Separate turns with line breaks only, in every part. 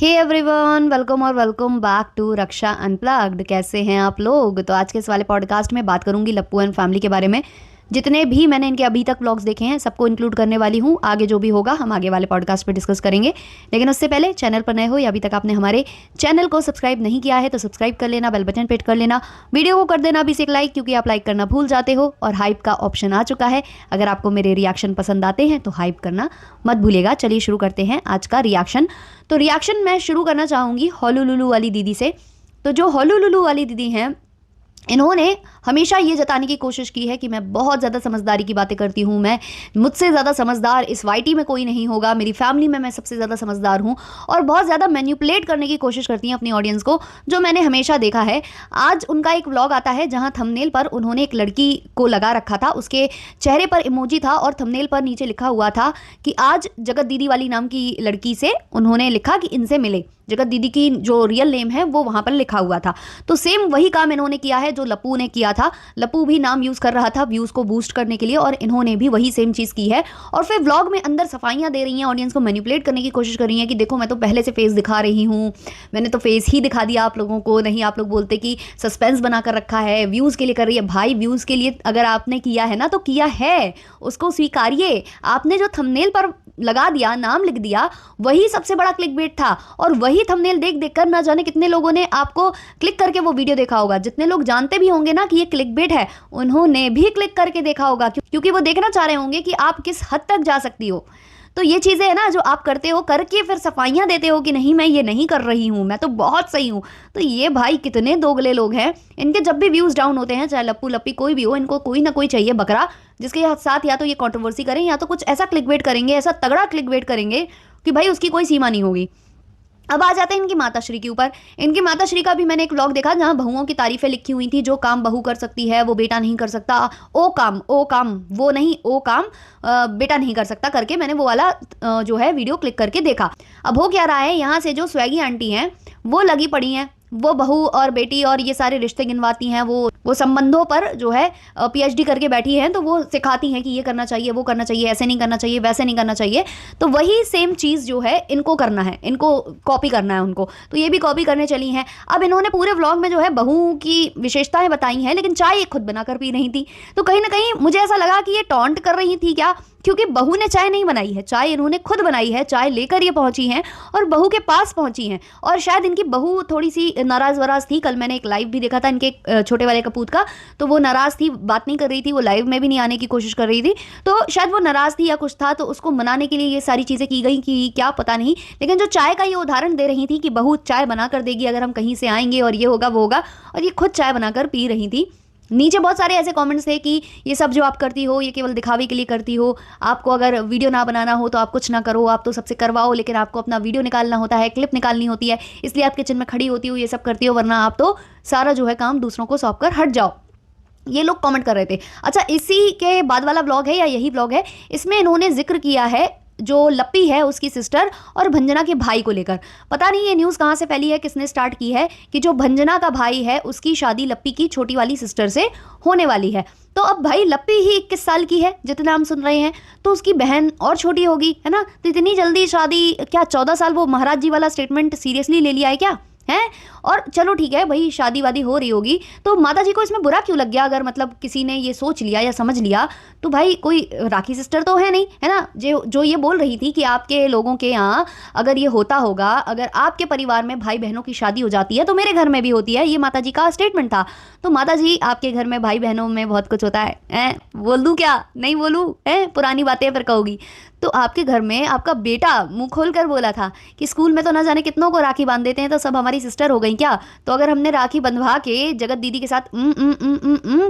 हे everyone, welcome और welcome back to Raksha unplugged. कैसे हैं आप लोग? तो आज के इस वाले पॉडकास्ट में बात करूंगी लप्पू एंड फैमिली के बारे में। जितने भी मैंने इनके अभी तक व्लॉग्स देखे हैं सबको इंक्लूड करने वाली हूँ। आगे जो भी होगा हम आगे वाले पॉडकास्ट पे डिस्कस करेंगे, लेकिन उससे पहले चैनल पर नए हो या अभी तक आपने हमारे चैनल को सब्सक्राइब नहीं किया है तो सब्सक्राइब कर लेना, बेल बटन पे हिट कर लेना, वीडियो को कर देना भी से एक लाइक, क्योंकि आप लाइक करना भूल जाते हो। और हाइप का ऑप्शन आ चुका है, अगर आपको मेरे रिएक्शन पसंद आते हैं तो हाइप करना मत भूलिएगा। चलिए शुरू करते हैं आज का रिएक्शन। तो रिएक्शन मैं शुरू करना चाहूँगी होलुलुलु वाली दीदी से। तो जो होलुलुलु वाली दीदी हैं, इन्होंने हमेशा ये जताने की कोशिश की है कि मैं बहुत ज़्यादा समझदारी की बातें करती हूँ, मैं मुझसे ज़्यादा समझदार इस वाईटी में कोई नहीं होगा, मेरी फैमिली में मैं सबसे ज़्यादा समझदार हूँ। और बहुत ज़्यादा मैनिपुलेट करने की कोशिश करती हैं अपनी ऑडियंस को, जो मैंने हमेशा देखा है। आज उनका एक व्लॉग आता है जहाँ थंबनेल पर उन्होंने एक लड़की को लगा रखा था, उसके चेहरे पर इमोजी था और थंबनेल पर नीचे लिखा हुआ था कि आज जगत दीदी वाली नाम की लड़की से उन्होंने लिखा कि इनसे मिले। जगत दीदी की जो रियल नेम है वो वहाँ पर लिखा हुआ था। तो सेम वही काम इन्होंने किया है जो लप्पू ने किया था। लप्पू भी नाम यूज़ कर रहा था व्यूज़ को बूस्ट करने के लिए, और इन्होंने भी वही सेम चीज़ की है। और फिर व्लॉग में अंदर सफाइयाँ दे रही हैं, ऑडियंस को मैनिपुलेट करने की कोशिश कर रही हैं कि देखो मैं तो पहले से फेस दिखा रही हूँ, मैंने तो फेस ही दिखा दिया आप लोगों को। नहीं, आप लोग बोलते कि सस्पेंस बना कर रखा है, व्यूज़ के लिए कर रही है। भाई व्यूज़ के लिए अगर आपने किया है ना तो किया है, उसको स्वीकारिए। आपने जो थंबनेल पर लगा दिया, नाम लिख दिया, वही सबसे बड़ा क्लिकबेट था। और वही थंबनेल देख देखकर ना जाने कितने लोगों ने आपको क्लिक करके वो वीडियो देखा होगा। जितने लोग जानते भी होंगे ना कि ये क्लिकबेट है, उन्होंने भी क्लिक करके देखा होगा, क्योंकि वो देखना चाह रहे होंगे कि आप किस हद तक जा सकती हो। तो ये चीज़ें है ना जो आप करते हो, करके फिर सफाइयाँ देते हो कि नहीं मैं ये नहीं कर रही हूँ, मैं तो बहुत सही हूँ। तो ये भाई कितने दोगले लोग हैं। इनके जब भी व्यूज़ डाउन होते हैं, चाहे लप्पू लप्पी कोई भी हो, इनको कोई ना कोई चाहिए बकरा, जिसके साथ या तो ये कंट्रोवर्सी करें या तो कुछ ऐसा क्लिकबेट करेंगे, ऐसा तगड़ा क्लिकबेट करेंगे कि भाई उसकी कोई सीमा नहीं होगी। अब आ जाते हैं इनकी माताश्री के ऊपर। इनकी माताश्री का भी मैंने एक व्लॉग देखा जहां बहुओं की तारीफें लिखी हुई थी। जो काम बहू कर सकती है वो बेटा नहीं कर सकता, ओ काम वो नहीं, ओ काम बेटा नहीं कर सकता करके मैंने वो वाला जो है वीडियो क्लिक करके देखा। अब हो क्या रहा है, यहाँ से जो स्वैगी आंटी हैं वो लगी पड़ी हैं, वो बहू और बेटी और ये सारे रिश्ते गिनवाती हैं, वो संबंधों पर जो है पीएचडी करके बैठी हैं। तो वो सिखाती हैं कि ये करना चाहिए, वो करना चाहिए, ऐसे नहीं करना चाहिए, वैसे नहीं करना चाहिए। तो वही सेम चीज़ जो है इनको करना है, इनको कॉपी करना है उनको। तो ये भी कॉपी करने चली हैं। अब इन्होंने पूरे व्लॉग में जो है बहू की विशेषताएं बताई हैं, लेकिन चाय ये खुद बनाकर पी रही थी। तो कहीं ना कहीं मुझे ऐसा लगा कि ये टॉन्ट कर रही थी क्या, क्योंकि बहू ने चाय नहीं बनाई है, चाय इन्होंने खुद बनाई है। चाय लेकर ये पहुंची हैं और बहू के पास पहुंची हैं। और शायद इनकी बहू थोड़ी सी नाराज वराज थी। कल मैंने एक लाइव भी देखा था इनके छोटे वाले कपूत का, तो वो नाराज थी, बात नहीं कर रही थी, वो लाइव में भी नहीं आने की कोशिश कर रही थी। तो शायद वो नाराज थी या कुछ था, तो उसको मनाने के लिए ये सारी चीज़ें की गई कि क्या पता नहीं। लेकिन जो चाय का ये उदाहरण दे रही थी कि बहू चाय बना कर देगी अगर हम कहीं से आएंगे, और ये होगा वो होगा, और ये खुद चाय बनाकर पी रही थी। नीचे बहुत सारे ऐसे कमेंट्स थे कि ये सब जो आप करती हो ये केवल दिखावे के लिए करती हो, आपको अगर वीडियो ना बनाना हो तो आप कुछ ना करो, आप तो सबसे करवाओ, लेकिन आपको अपना वीडियो निकालना होता है, क्लिप निकालनी होती है, इसलिए आप किचन में खड़ी होती हो, ये सब करती हो, वरना आप तो सारा जो है काम दूसरों को सौंप कर हट जाओ। ये लोग कमेंट कर रहे थे। अच्छा, इसी के बाद वाला व्लॉग है या यही व्लॉग है, इसमें इन्होंने जिक्र किया है जो लप्पी है उसकी सिस्टर और भंजना के भाई को लेकर। पता नहीं ये न्यूज़ कहाँ से फैली है, किसने स्टार्ट की है, कि जो भंजना का भाई है उसकी शादी लप्पी की छोटी वाली सिस्टर से होने वाली है। तो अब भाई लप्पी ही 21 साल की है जितना हम सुन रहे हैं, तो उसकी बहन और छोटी होगी, है ना। तो इतनी जल्दी शादी, क्या 14 साल? वो महाराज जी वाला स्टेटमेंट सीरियसली ले लिया है क्या है? और चलो ठीक है भाई, शादी वादी हो रही होगी, तो माता जी को इसमें बुरा क्यों लग गया? अगर मतलब किसी ने ये सोच लिया या समझ लिया, तो भाई कोई राखी सिस्टर तो है नहीं, है ना। जो ये बोल रही थी कि आपके लोगों के यहाँ अगर ये होता होगा, अगर आपके परिवार में भाई बहनों की शादी हो जाती है तो मेरे घर में भी होती है, ये माता जी का स्टेटमेंट था। तो माता जी, आपके घर में भाई बहनों में बहुत कुछ होता है? बोल दूँ क्या? नहीं बोलूँ? पुरानी बातें फिर कहोगी। तो आपके घर में आपका बेटा मुंह खोल कर बोला था कि स्कूल में तो ना जाने कितनों को राखी बांध देते हैं, तो सब हमारी सिस्टर हो गई क्या? तो अगर हमने राखी बंधवा के जगत दीदी के साथ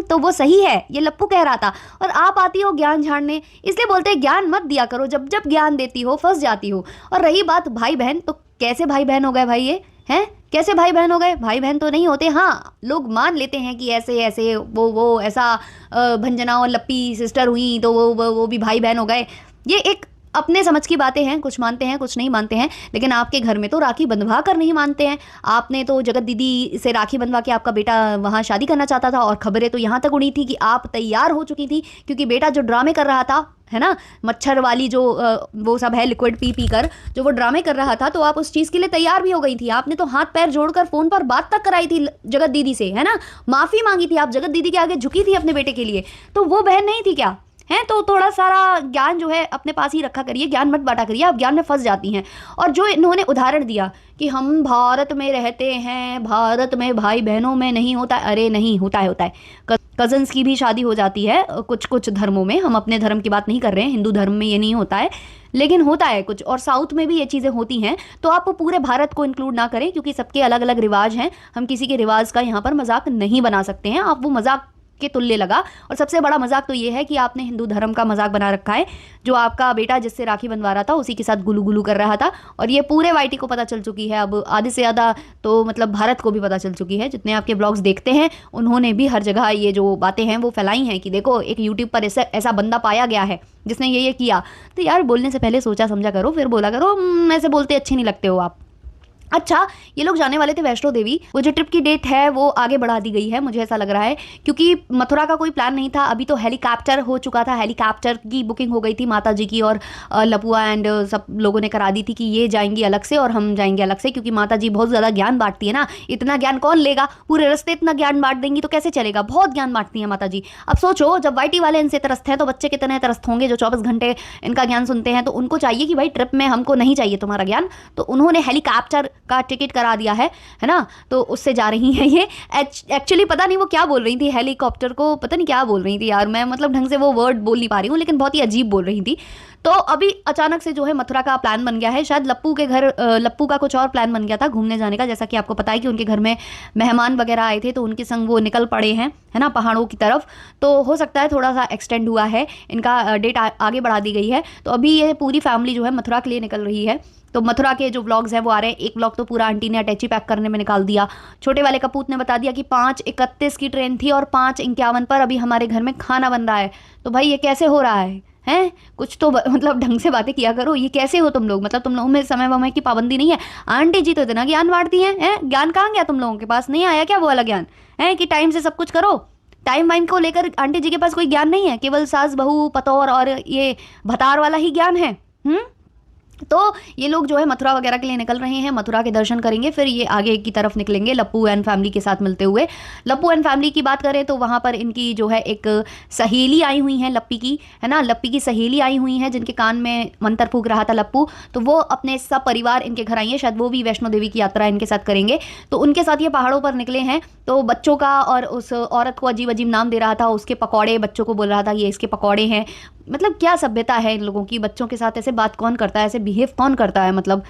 तो वो सही है, ये लप्पू कह रहा था। और आप आती हो ज्ञान झाड़ने, इसलिए बोलते हैं ज्ञान मत दिया करो, जब जब ज्ञान देती हो फंस जाती हो। और रही बात भाई बहन, तो कैसे भाई बहन हो गए भाई ये? हैं कैसे भाई बहन हो गए? भाई बहन तो नहीं होते। हाँ, लोग मान लेते हैं कि ऐसे ऐसे वो ऐसा भंजना और लप्पी सिस्टर हुई तो वो भी भाई बहन हो गए। ये एक अपने समझ की बातें हैं, कुछ मानते हैं कुछ नहीं मानते हैं। लेकिन आपके घर में तो राखी बंधवा कर नहीं मानते हैं। आपने तो जगत दीदी से राखी बंधवा के आपका बेटा वहाँ शादी करना चाहता था, और खबरें तो यहाँ तक उड़ी थी कि आप तैयार हो चुकी थी, क्योंकि बेटा जो ड्रामे कर रहा था है ना, मच्छर वाली जो वो सब है लिक्विड पी पी कर जो वो ड्रामे कर रहा था, तो आप उस चीज़ के लिए तैयार भी हो गई थी। आपने तो हाथ पैर जोड़कर फ़ोन पर बात तक कराई थी जगत दीदी से, है ना, माफ़ी मांगी थी, आप जगत दीदी के आगे झुकी थी अपने बेटे के लिए। तो वो बहन नहीं थी क्या? है तो थोड़ा सारा ज्ञान जो है अपने पास ही रखा करिए, ज्ञान मत बांटा करिए, आप ज्ञान में फंस जाती हैं। और जो इन्होंने उदाहरण दिया कि हम भारत में रहते हैं, भारत में भाई बहनों में नहीं होता, अरे नहीं होता है, होता है। कजन्स की भी शादी हो जाती है कुछ कुछ धर्मों में, हम अपने धर्म की बात नहीं कर रहे हैं, हिंदू धर्म में ये नहीं होता है, लेकिन होता है कुछ, और साउथ में भी ये चीज़ें होती हैं। तो आप पूरे भारत को इंक्लूड ना करें, क्योंकि सबके अलग अलग रिवाज हैं, हम किसी के रिवाज का यहाँ पर मजाक नहीं बना सकते हैं। आप वो मजाक के तुल्य लगा। और सबसे बड़ा मजाक तो ये है कि आपने हिंदू धर्म का मजाक बना रखा है। जो आपका बेटा जिससे राखी बंधवा रहा था उसी के साथ गुलू गुलू कर रहा था, और ये पूरे वाईटी को पता चल चुकी है, अब आधे से ज़्यादा तो मतलब भारत को भी पता चल चुकी है। जितने आपके ब्लॉग्स देखते हैं उन्होंने भी हर जगह ये जो बातें हैं वो फैलाई हैं कि देखो एक यूट्यूब पर ऐसा बंदा पाया गया है जिसने ये किया। तो यार बोलने से पहले सोचा समझा करो, फिर बोला करो। ऐसे बोलते अच्छे नहीं लगते हो आप। अच्छा, ये लोग जाने वाले थे वैष्णो देवी, वो जो ट्रिप की डेट है वो आगे बढ़ा दी गई है, मुझे ऐसा लग रहा है, क्योंकि मथुरा का कोई प्लान नहीं था। अभी तो हेलीकॉप्टर हो चुका था, हेलीकॉप्टर की बुकिंग हो गई थी माता जी की, और लपुआ एंड सब लोगों ने करा दी थी कि ये जाएंगी अलग से और हम जाएंगे अलग से, क्योंकि माता जी बहुत ज़्यादा ज्ञान बांटती है ना। इतना ज्ञान कौन लेगा, पूरे रास्ते इतना ज्ञान बांट देंगी तो कैसे चलेगा, बहुत ज्ञान बांटती है माता जी। अब सोचो जब वाईटी वाले इनसे त्रस्त हैं तो बच्चे कितने त्रस्त होंगे जो 24 घंटे इनका ज्ञान सुनते हैं। तो उनको चाहिए कि भाई ट्रिप में हमको नहीं चाहिए तुम्हारा ज्ञान, तो उन्होंने हेलीकॉप्टर का टिकट करा दिया है ना। तो उससे जा रही हैं ये। एक्चुअली पता नहीं वो क्या बोल रही थी, हेलीकॉप्टर को पता नहीं क्या बोल रही थी यार, मैं मतलब ढंग से वो वर्ड बोल नहीं पा रही हूँ, लेकिन बहुत ही अजीब बोल रही थी। तो अभी अचानक से जो है मथुरा का प्लान बन गया है। शायद लप्पू के घर, लप्पू का कुछ और प्लान बन गया था घूमने जाने का, जैसा कि आपको पता है कि उनके घर में मेहमान वगैरह आए थे, तो उनके संग वो निकल पड़े हैं, है ना, पहाड़ों की तरफ। तो हो सकता है थोड़ा सा एक्सटेंड हुआ है इनका, डेट आगे बढ़ा दी गई है। तो अभी ये पूरी फैमिली जो है मथुरा के लिए निकल रही है। तो मथुरा के जो व्लॉग्स हैं वो आ रहे हैं। एक व्लॉग तो पूरा आंटी ने अटैची पैक करने में निकाल दिया। छोटे वाले कपूत ने बता दिया कि 5:31 की ट्रेन थी और 5:51 पर अभी हमारे घर में खाना बन रहा है। तो भाई ये कैसे हो रहा है? हैं कुछ तो मतलब ढंग से बातें किया करो। ये कैसे हो तुम लोग, मतलब तुम लोगों में समय वमय की पाबंदी नहीं है? आंटी जी तो इतना ज्ञान बांटती हैं, ज्ञान कहाँ गया तुम लोगों के पास? नहीं आया क्या वो वाला ज्ञान है कि टाइम से सब कुछ करो? टाइम वाइम को लेकर आंटी जी के पास कोई ज्ञान नहीं है, केवल सास बहू पतौर और ये भतार वाला ही ज्ञान है। तो ये लोग जो है मथुरा वगैरह के लिए निकल रहे हैं, मथुरा के दर्शन करेंगे, फिर ये आगे की तरफ निकलेंगे लप्पू एंड फैमिली के साथ मिलते हुए। लप्पू एंड फैमिली की बात करें तो वहाँ पर इनकी जो है एक सहेली आई हुई है लप्पी की, है ना, लप्पी की सहेली आई हुई है जिनके कान में मंत्र फूंक रहा था लप्पू। तो वो अपने सब परिवार इनके घर आई है, शायद वो भी वैष्णो देवी की यात्रा इनके साथ करेंगे। तो उनके साथ ये पहाड़ों पर निकले हैं। तो बच्चों का, और उस औरत को अजीब अजीब नाम दे रहा था, उसके पकौड़े, बच्चों को बोल रहा था ये इसके पकौड़े हैं। मतलब क्या सभ्यता है इन लोगों की, बच्चों के साथ ऐसे बात कौन करता है, ऐसे बिहेव कौन करता है, मतलब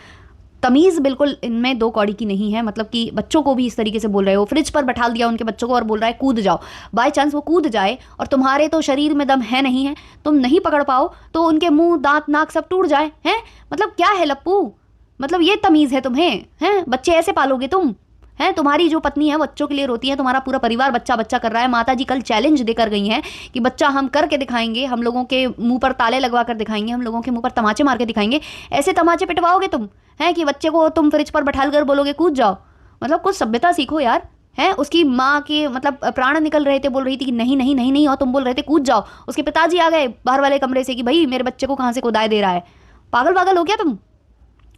तमीज़ बिल्कुल इनमें दो कौड़ी की नहीं है। मतलब कि बच्चों को भी इस तरीके से बोल रहे हो, फ्रिज पर बैठा दिया उनके बच्चों को और बोल रहा है कूद जाओ। बाय चांस वो कूद जाए और तुम्हारे तो शरीर में दम है नहीं है, तुम नहीं पकड़ पाओ, तो उनके मुंह दांत नाक सब टूट जाए, हैं? मतलब क्या है लप्पू, मतलब ये तमीज़ है तुम्हें? हैं बच्चे ऐसे पालोगे तुम? है तुम्हारी जो पत्नी है बच्चों के लिए रोती है, तुम्हारा पूरा परिवार बच्चा बच्चा कर रहा है। माता जी कल चैलेंज देकर गई हैं कि बच्चा हम करके दिखाएंगे, हम लोगों के मुंह पर ताले लगवा कर दिखाएंगे, हम लोगों के मुंह पर तमाचे मार के दिखाएंगे। ऐसे तमाचे पिटवाओगे तुम, हैं कि बच्चे को तुम फ्रिज पर बैठा कर बोलोगे कूद जाओ? मतलब कुछ सभ्यता सीखो यार। है उसकी माँ के मतलब प्राण निकल रहे थे, बोल रही थी कि नहीं नहीं नहीं नहीं, और तुम बोल रहे थे कूद जाओ। उसके पिताजी आ गए बाहर वाले कमरे से कि भाई मेरे बच्चे को कहाँ से कुदाए दे रहा है, पागल पागल हो क्या तुम?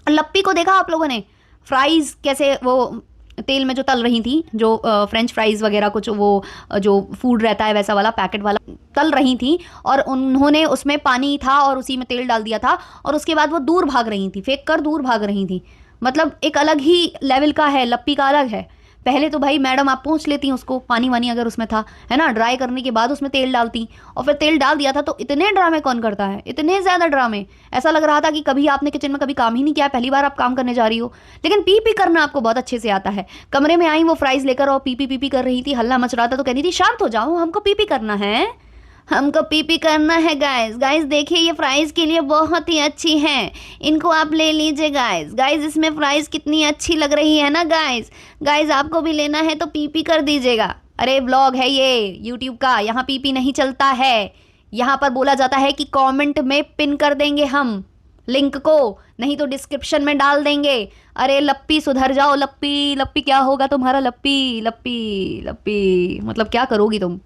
लप्पी को देखा आप लोगों ने फ्राइज कैसे वो तेल में जो तल रही थी, जो फ्रेंच फ्राइज वगैरह कुछ वो जो फूड रहता है वैसा वाला पैकेट वाला तल रही थी, और उन्होंने उसमें पानी था और उसी में तेल डाल दिया था, और उसके बाद वो दूर भाग रही थी, फेंक कर दूर भाग रही थी। मतलब एक अलग ही लेवल का है, लप्पी का अलग है। पहले तो भाई मैडम आप पूछ लेती उसको, पानी वानी अगर उसमें था, है ना, ड्राई करने के बाद उसमें तेल डालती, और फिर तेल डाल दिया था। तो इतने ड्रामे कौन करता है, इतने ज़्यादा ड्रामे? ऐसा लग रहा था कि कभी आपने किचन में कभी काम ही नहीं किया, पहली बार आप काम करने जा रही हो। लेकिन पी पी करना आपको बहुत अच्छे से आता है। कमरे में आई वो फ्राइज लेकर और पी पी कर रही थी, हल्ला मच रहा था, तो कहती थी शांत हो जाओ, हमको पी पी करना है, हमको पीपी करना है। गाइस गाइस देखिए ये फ्राइज़ के लिए बहुत ही अच्छी हैं, इनको आप ले लीजिए गाइस। गाइस इसमें फ्राइज़ कितनी अच्छी लग रही है ना गाइस। गाइस आपको भी लेना है तो पीपी कर दीजिएगा। अरे व्लॉग है ये यूट्यूब का, यहाँ पीपी नहीं चलता है। यहाँ पर बोला जाता है कि कमेंट में पिन कर देंगे हम लिंक को, नहीं तो डिस्क्रिप्शन में डाल देंगे। अरे लप्पी सुधर जाओ, लप्पी लप्पी क्या होगा तुम्हारा, लप्पी लप्पी लप्पी मतलब क्या करोगी तुम?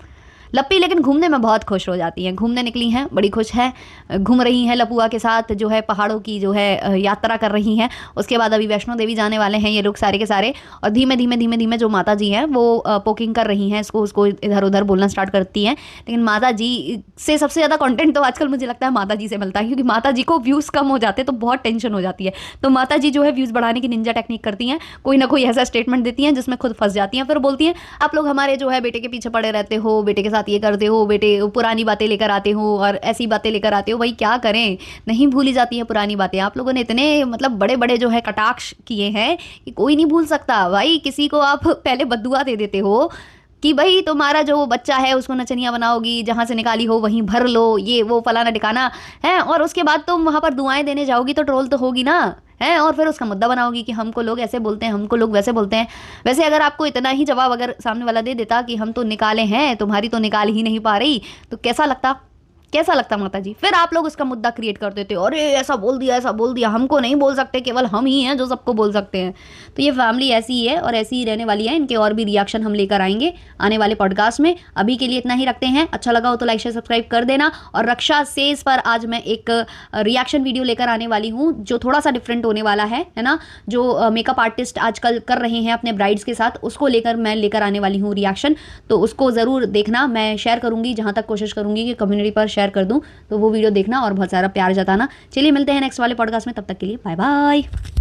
लप्पी लेकिन घूमने में बहुत खुश हो जाती हैं, घूमने निकली हैं, बड़ी खुश है, घूम रही हैं लपुआ के साथ, जो है पहाड़ों की जो है यात्रा कर रही हैं। उसके बाद अभी वैष्णो देवी जाने वाले हैं ये लोग सारे के सारे, और धीमे धीमे धीमे धीमे जो माता जी हैं वो पोकिंग कर रही हैं इसको, उसको इधर उधर बोलना स्टार्ट करती हैं। लेकिन माता जी से सबसे ज़्यादा कंटेंट तो आजकल मुझे लगता है माता जी से मिलता है, क्योंकि माता जी को व्यूज़ कम हो जाते हैं तो बहुत टेंशन हो जाती है। तो माता जी जो है व्यूज़ बढ़ाने की निंजा टेक्निक करती हैं, कोई ना कोई ऐसा स्टेटमेंट देती हैं जिसमें खुद फंस जाती हैं, फिर बोलती हैं आप लोग हमारे जो है बेटे के पीछे पड़े रहते हो, बेटे के साथ ये करते हो, बेटे पुरानी बातें लेकर आते हो और ऐसी बातें लेकर आते हो। भाई क्या करें, नहीं भूली जाती हैं पुरानी बातें। आप लोगों ने इतने मतलब बड़े बड़े जो है कटाक्ष किए हैं कि कोई नहीं भूल सकता। भाई किसी को आप पहले बद्दुआ दे देते हो कि भाई तुम्हारा जो बच्चा है उसको नचनिया बनाओगी, जहाँ से निकाली हो वहीं भर लो, ये वो फलाना ठिकाना है, और उसके बाद तुम वहाँ पर दुआएं देने जाओगी तो ट्रोल तो होगी ना है, और फिर उसका मुद्दा बनाओगी कि हमको लोग ऐसे बोलते हैं, हमको लोग वैसे बोलते हैं। वैसे अगर आपको इतना ही जवाब अगर सामने वाला दे देता कि हम तो निकाले हैं, तुम्हारी तो निकाल ही नहीं पा रही, तो कैसा लगता, कैसा लगता माता जी? फिर आप लोग उसका मुद्दा क्रिएट कर देते हो, अरे ऐसा बोल दिया, ऐसा बोल दिया, हमको नहीं बोल सकते, केवल हम ही हैं जो सबको बोल सकते हैं। तो ये फैमिली ऐसी ही है और ऐसी ही रहने वाली है। इनके और भी रिएक्शन हम लेकर आएंगे आने वाले पॉडकास्ट में। अभी के लिए इतना ही रखते हैं। अच्छा लगा हो तो लाइक शेयर सब्सक्राइब कर देना। और रक्षा सेज पर आज मैं एक रिएक्शन वीडियो लेकर आने वाली हूँ जो थोड़ा सा डिफरेंट होने वाला है ना, जो मेकअप आर्टिस्ट आजकल कर रहे हैं अपने ब्राइड्स के साथ, उसको लेकर मैं लेकर आने वाली हूँ रिएक्शन। तो उसको ज़रूर देखना, मैं शेयर करूँगी, जहाँ तक कोशिश करूँगी कि कम्युनिटी पर शेयर कर दूँ। तो वो वीडियो देखना और बहुत सारा प्यार जताना। चलिए मिलते हैं नेक्स्ट वाले पॉडकास्ट में, तब तक के लिए बाय बाय।